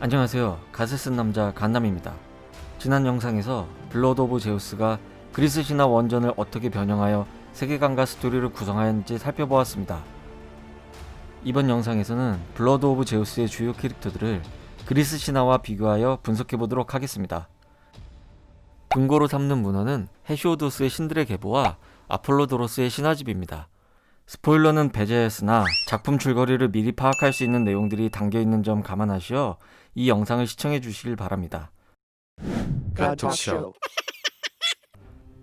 안녕하세요. 갓을 쓴 남자 간남입니다. 지난 영상에서 블러드 오브 제우스가 그리스 신화 원전을 어떻게 변형하여 세계관과 스토리를 구성하였는지 살펴보았습니다. 이번 영상에서는 블러드 오브 제우스의 주요 캐릭터들을 그리스 신화와 비교하여 분석해보도록 하겠습니다. 근거로 삼는 문헌은 헤시오도스의 신들의 계보와 아폴로도로스의 신화집입니다. 스포일러는 배제했으나 작품 줄거리를 미리 파악할 수 있는 내용들이 담겨있는 점 감안하시어 이 영상을 시청해 주시길 바랍니다.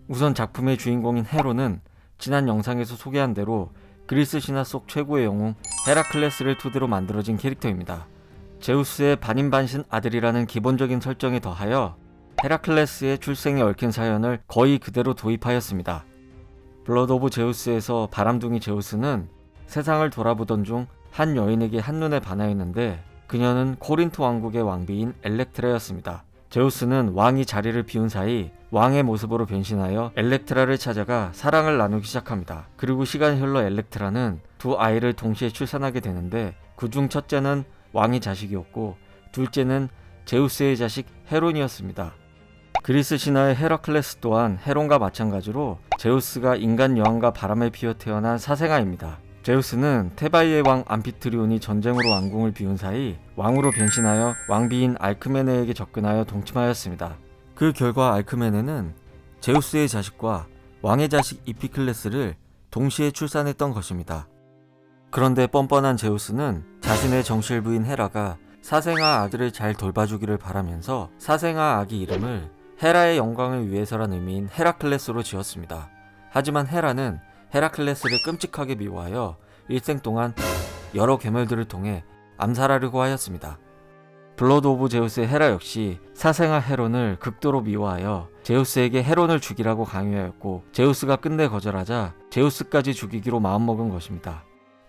우선 작품의 주인공인 헤로는 지난 영상에서 소개한 대로 그리스 신화 속 최고의 영웅 헤라클레스를 토대로 만들어진 캐릭터입니다. 제우스의 반인반신 아들이라는 기본적인 설정에 더하여 헤라클레스의 출생에 얽힌 사연을 거의 그대로 도입하였습니다. 블러드 오브 제우스에서 바람둥이 제우스는 세상을 돌아보던 중 한 여인에게 한눈에 반하였는데 그녀는 코린토 왕국의 왕비인 엘렉트라였습니다. 제우스는 왕이 자리를 비운 사이 왕의 모습으로 변신하여 엘렉트라를 찾아가 사랑을 나누기 시작합니다. 그리고 시간이 흘러 엘렉트라는 두 아이를 동시에 출산하게 되는데 그중 첫째는 왕의 자식이었고 둘째는 제우스의 자식 헤론이었습니다. 그리스 신화의 헤라클레스 또한 헤론과 마찬가지로 제우스가 인간 여왕과 바람을 피워 태어난 사생아입니다. 제우스는 테바이의 왕 암피트리온이 전쟁으로 왕궁을 비운 사이 왕으로 변신하여 왕비인 알크메네에게 접근하여 동침하였습니다. 그 결과 알크메네는 제우스의 자식과 왕의 자식 이피클레스를 동시에 출산했던 것입니다. 그런데 뻔뻔한 제우스는 자신의 정실부인 헤라가 사생아 아들을 잘 돌봐주기를 바라면서 사생아 아기 이름을 헤라의 영광을 위해서란 의미인 헤라클레스로 지었습니다. 하지만 헤라는 헤라클레스를 끔찍하게 미워하여 일생 동안 여러 괴물들을 통해 암살하려고 하였습니다. 블러드 오브 제우스의 헤라 역시 사생아 헤론을 극도로 미워하여 제우스에게 헤론을 죽이라고 강요하였고 제우스가 끝내 거절하자 제우스까지 죽이기로 마음먹은 것입니다.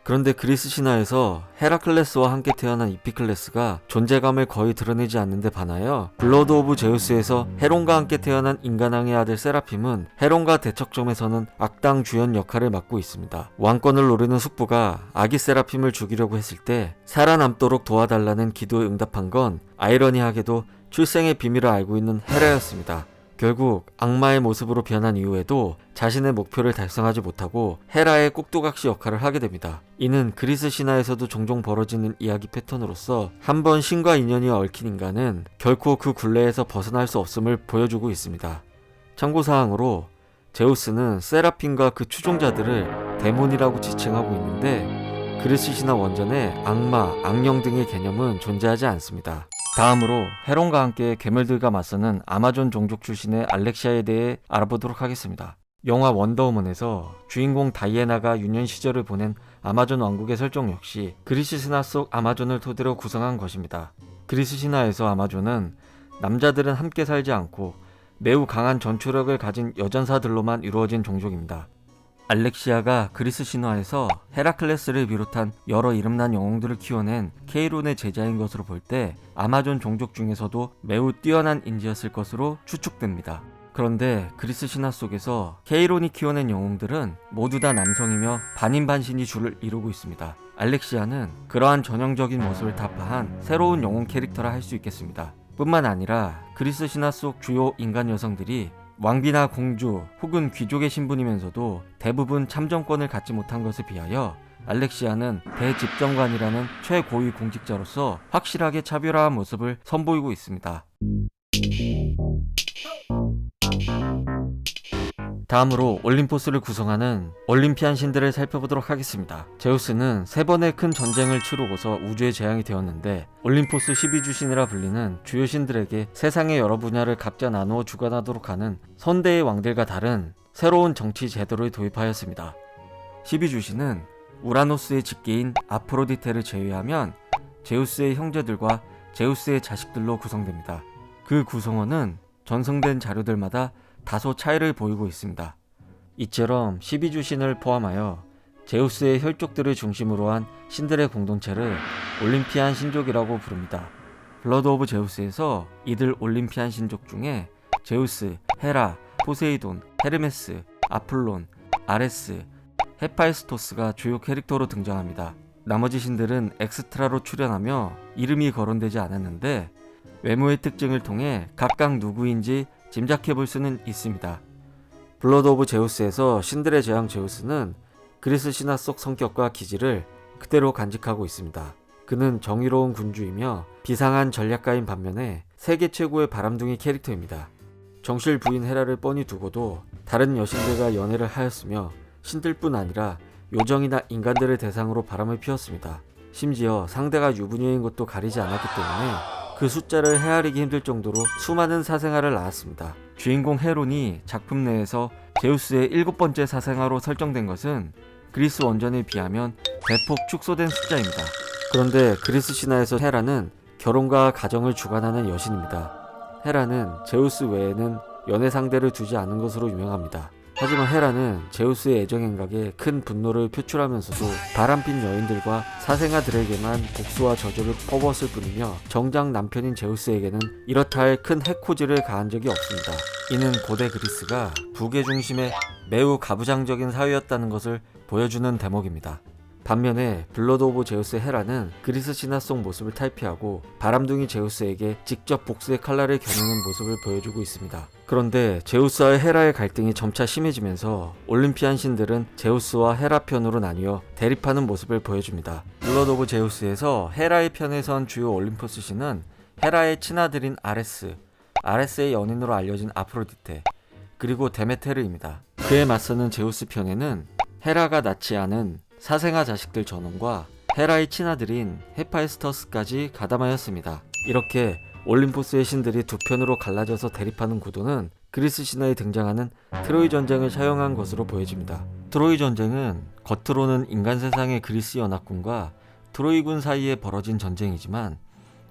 그런데 그리스 신화에서 헤라클레스와 함께 태어난 이피클레스가 존재감을 거의 드러내지 않는데 반하여 블러드 오브 제우스에서 헤론과 함께 태어난 인간왕의 아들 세라핌은 헤론과 대척점에서는 악당 주연 역할을 맡고 있습니다. 왕권을 노리는 숙부가 아기 세라핌을 죽이려고 했을 때 살아남도록 도와달라는 기도에 응답한 건 아이러니하게도 출생의 비밀을 알고 있는 헤라였습니다. 결국 악마의 모습으로 변한 이후에도 자신의 목표를 달성하지 못하고 헤라의 꼭두각시 역할을 하게 됩니다. 이는 그리스 신화에서도 종종 벌어지는 이야기 패턴으로서 한번 신과 인연이 얽힌 인간은 결코 그 굴레에서 벗어날 수 없음을 보여주고 있습니다. 참고사항으로 제우스는 세라핌과 그 추종자들을 데몬이라고 지칭하고 있는데 그리스 신화 원전에 악마, 악령 등의 개념은 존재하지 않습니다. 다음으로 헤론과 함께 괴물들과 맞서는 아마존 종족 출신의 알렉시아에 대해 알아보도록 하겠습니다. 영화 원더우먼에서 주인공 다이애나가 유년 시절을 보낸 아마존 왕국의 설정 역시 그리스 신화 속 아마존을 토대로 구성한 것입니다. 그리스 신화에서 아마존은 남자들은 함께 살지 않고 매우 강한 전투력을 가진 여전사들로만 이루어진 종족입니다. 알렉시아가 그리스 신화에서 헤라클레스를 비롯한 여러 이름난 영웅들을 키워낸 케이론의 제자인 것으로 볼 때 아마존 종족 중에서도 매우 뛰어난 인지였을 것으로 추측됩니다. 그런데 그리스 신화 속에서 케이론이 키워낸 영웅들은 모두 다 남성이며 반인반신이 주를 이루고 있습니다. 알렉시아는 그러한 전형적인 모습을 타파한 새로운 영웅 캐릭터라 할 수 있겠습니다. 뿐만 아니라 그리스 신화 속 주요 인간 여성들이 왕비나 공주 혹은 귀족의 신분이면서도 대부분 참정권을 갖지 못한 것에 비하여 알렉시아는 대집정관이라는 최고위 공직자로서 확실하게 차별화한 모습을 선보이고 있습니다. 다음으로 올림포스를 구성하는 올림피안 신들을 살펴보도록 하겠습니다. 제우스는 3번의 큰 전쟁을 치르고서 우주에 재앙이 되었는데 올림포스 12주신이라 불리는 주요 신들에게 세상의 여러 분야를 각자 나누어 주관하도록 하는 선대의 왕들과 다른 새로운 정치 제도를 도입하였습니다. 12주신은 우라노스의 직계인 아프로디테를 제외하면 제우스의 형제들과 제우스의 자식들로 구성됩니다. 그 구성원은 전승된 자료들마다 다소 차이를 보이고 있습니다. 이처럼 12주신을 포함하여 제우스의 혈족들을 중심으로 한 신들의 공동체를 올림피안 신족이라고 부릅니다. 블러드 오브 제우스에서 이들 올림피안 신족 중에 제우스, 헤라, 포세이돈, 헤르메스, 아폴론, 아레스, 헤파이스토스가 주요 캐릭터로 등장합니다. 나머지 신들은 엑스트라로 출연하며 이름이 거론되지 않았는데 외모의 특징을 통해 각각 누구인지 짐작해 볼 수는 있습니다. 블러드 오브 제우스에서 신들의 제왕 제우스는 그리스 신화 속 성격과 기질을 그대로 간직하고 있습니다. 그는 정의로운 군주이며 비상한 전략가인 반면에 세계 최고의 바람둥이 캐릭터입니다. 정실 부인 헤라를 뻔히 두고도 다른 여신들과 연애를 하였으며 신들뿐 아니라 요정이나 인간들을 대상으로 바람을 피웠습니다. 심지어 상대가 유부녀인 것도 가리지 않았기 때문에 그 숫자를 헤아리기 힘들 정도로 수많은 사생아를 낳았습니다. 주인공 헤론이 작품 내에서 제우스의 7번째 사생아로 설정된 것은 그리스 원전에 비하면 대폭 축소된 숫자입니다. 그런데 그리스 신화에서 헤라는 결혼과 가정을 주관하는 여신입니다. 헤라는 제우스 외에는 연애 상대를 두지 않은 것으로 유명합니다. 하지만 헤라는 제우스의 애정 행각에 큰 분노를 표출하면서도 바람핀 여인들과 사생아들에게만 복수와 저주를 퍼부었을 뿐이며 정작 남편인 제우스에게는 이렇다 할 큰 해코지를 가한 적이 없습니다. 이는 고대 그리스가 부계 중심의 매우 가부장적인 사회였다는 것을 보여주는 대목입니다. 반면에 블러드 오브 제우스 헤라는 그리스 신화 속 모습을 탈피하고 바람둥이 제우스에게 직접 복수의 칼날을 겨누는 모습을 보여주고 있습니다. 그런데 제우스와 헤라의 갈등이 점차 심해지면서 올림피안 신들은 제우스와 헤라 편으로 나뉘어 대립하는 모습을 보여줍니다. 블러드 오브 제우스에서 헤라의 편에 선 주요 올림포스 신은 헤라의 친아들인 아레스의 연인으로 알려진 아프로디테, 그리고 데메테르입니다. 그에 맞서는 제우스 편에는 헤라가 낳지 않은 사생아 자식들 전원과 헤라의 친아들인 헤파이스터스까지 가담하였습니다. 이렇게 올림포스의 신들이 두 편으로 갈라져서 대립하는 구도는 그리스 신화에 등장하는 트로이 전쟁을 차용한 것으로 보여집니다. 트로이 전쟁은 겉으로는 인간 세상의 그리스 연합군과 트로이군 사이에 벌어진 전쟁이지만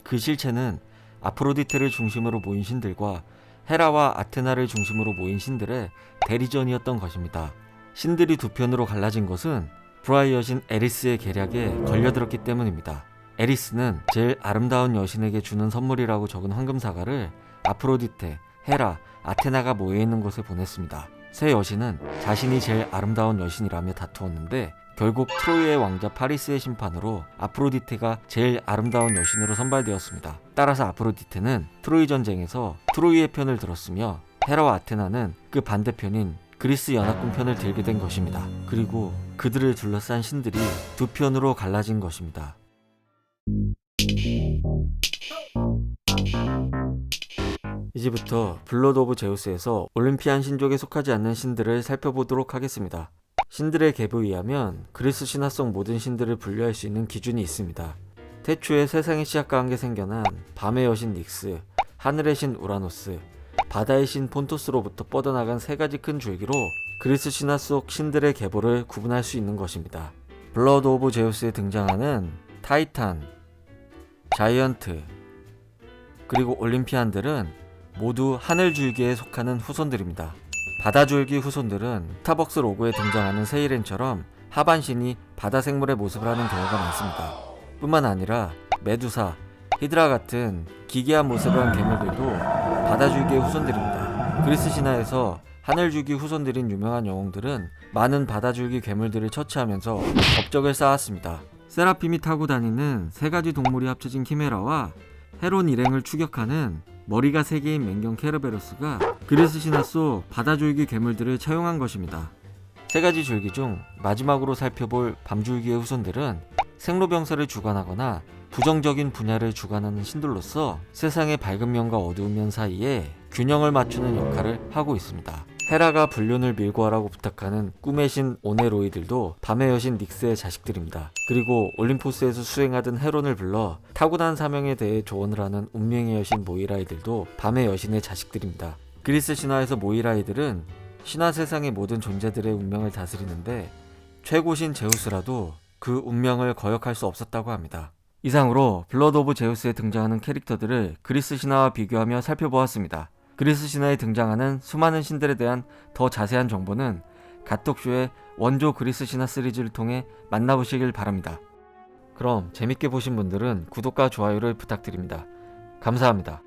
그 실체는 아프로디테를 중심으로 모인 신들과 헤라와 아테나를 중심으로 모인 신들의 대리전이었던 것입니다. 신들이 두 편으로 갈라진 것은 브라이 여신 에리스의 계략에 걸려들었기 때문입니다. 에리스는 제일 아름다운 여신에게 주는 선물이라고 적은 황금사과를 아프로디테, 헤라, 아테나가 모여있는 곳에 보냈습니다. 세 여신은 자신이 제일 아름다운 여신이라며 다투었는데 결국 트로이의 왕자 파리스의 심판으로 아프로디테가 제일 아름다운 여신으로 선발되었습니다. 따라서 아프로디테는 트로이 전쟁에서 트로이의 편을 들었으며 헤라와 아테나는 그 반대편인 그리스 연합군 편을 들게 된 것입니다. 그리고 그들을 둘러싼 신들이 두 편으로 갈라진 것입니다. 이제부터 블러드 오브 제우스에서 올림피안 신족에 속하지 않는 신들을 살펴보도록 하겠습니다. 신들의 계보에 의하면 그리스 신화 속 모든 신들을 분류할 수 있는 기준이 있습니다. 태초에 세상의 시작과 함께 생겨난 밤의 여신 닉스, 하늘의 신 우라노스, 바다의 신 폰토스로부터 뻗어나간 세 가지 큰 줄기로 그리스 신화 속 신들의 계보를 구분할 수 있는 것입니다. 블러드 오브 제우스에 등장하는 타이탄, 자이언트, 그리고 올림피안들은 모두 하늘줄기에 속하는 후손들입니다. 바다줄기 후손들은 스타벅스 로고에 등장하는 세이렌처럼 하반신이 바다 생물의 모습을 하는 경우가 많습니다. 뿐만 아니라 메두사, 히드라 같은 기괴한 모습을 한 괴물들도 바다줄기의 후손들입니다. 그리스 신화에서 하늘줄기 후손들인 유명한 영웅들은 많은 바다줄기 괴물들을 처치하면서 업적을 쌓았습니다. 세라핌이 타고 다니는 세 가지 동물이 합쳐진 키메라와 헤론 일행을 추격하는 머리가 3개인 맹경 케르베로스가 그리스 신화 속 바다줄기 괴물들을 차용한 것입니다. 세 가지 줄기 중 마지막으로 살펴볼 밤줄기의 후손들은 생로병사를 주관하거나 부정적인 분야를 주관하는 신들로서 세상의 밝은 면과 어두운 면 사이에 균형을 맞추는 역할을 하고 있습니다. 헤라가 불륜을 밀고 하라고 부탁하는 꿈의 신 오네로이들도 밤의 여신 닉스의 자식들입니다. 그리고 올림포스에서 수행하던 헤론을 불러 타고난 사명에 대해 조언을 하는 운명의 여신 모이라이들도 밤의 여신의 자식들입니다. 그리스 신화에서 모이라이들은 신화 세상의 모든 존재들의 운명을 다스리는데 최고신 제우스라도 그 운명을 거역할 수 없었다고 합니다. 이상으로 블러드 오브 제우스에 등장하는 캐릭터들을 그리스 신화와 비교하며 살펴보았습니다. 그리스 신화에 등장하는 수많은 신들에 대한 더 자세한 정보는 갓톡쇼의 원조 그리스 신화 시리즈를 통해 만나보시길 바랍니다. 그럼 재밌게 보신 분들은 구독과 좋아요를 부탁드립니다. 감사합니다.